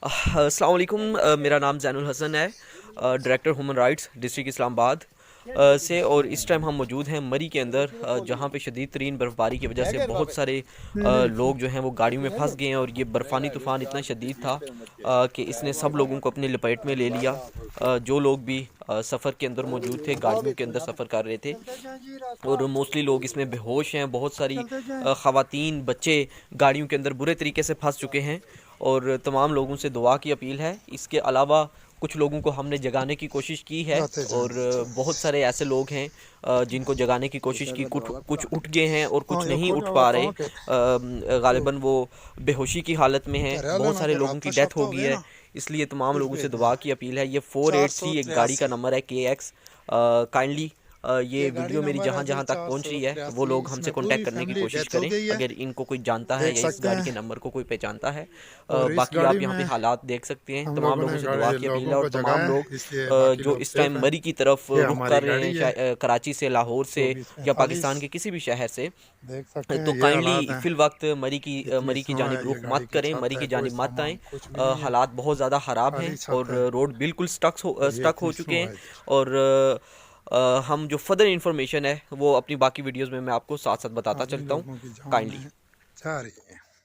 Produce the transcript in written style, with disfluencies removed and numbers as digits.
अस्सलाम वालेकुम। मेरा नाम ज़ैनुल हसन है, director human rights district Islamabad से। और इस टाइम हम मौजूद हैं मरी के अंदर, जहाँ पे शदीद तरीन बर्फ़बारी की वजह से बहुत सारे लोग जो हैं वो गाड़ियों में फंस गए हैं। और ये बर्फ़ानी तूफ़ान इतना शदीद था कि इसने सब लोगों को अपनी लपेट में ले लिया। जो लोग भी सफ़र के अंदर मौजूद थे, गाड़ियों के अंदर सफ़र कर रहे थे, और मोस्टली लोग इसमें बेहोश हैं। बहुत सारी ख़वातीन, बच्चे गाड़ियों के अंदर बुरे तरीके से फंस चुके हैं, और तमाम लोगों से दुआ की अपील है। इसके अलावा कुछ लोगों को हमने जगाने की कोशिश की है, और बहुत सारे ऐसे लोग हैं जिनको जगाने की कोशिश की, कुछ कुछ उठ गए हैं और कुछ नहीं उठ पा रहे। गालिबन वो बेहोशी की हालत में हैं। बहुत सारे लोगों की डेथ हो गई है, इसलिए तमाम लोगों से दुआ की अपील है। ये 483 एक गाड़ी का नंबर है, KX। काइंडली ये वीडियो मेरी जहाँ जहाँ तक पहुँच रही है, वो लोग हमसे कांटेक्ट करने की कोशिश करें अगर इनको कोई जानता है या इस गाड़ी के नंबर को कोई पहचानता है। बाकी आप यहाँ पे हालात देख सकते हैं। तमाम लोगों से दुआ की अपील है, और तमाम लोग जो इस टाइम मरी की तरफ रुख कर रहे हैं, कराची से, लाहौर से, या पाकिस्तान के किसी भी शहर से, तो काइंडली फिल वक्त मरी की जानिब रुख मत करें, मरी की जानिब मत आएँ। हालात बहुत ज़्यादा ख़राब हैं, और रोड बिल्कुल स्टक हो चुके हैं। और हम जो फर्दर इंफॉर्मेशन है वो अपनी बाकी वीडियोस में मैं आपको साथ साथ बताता चलता हूँ। काइंडली।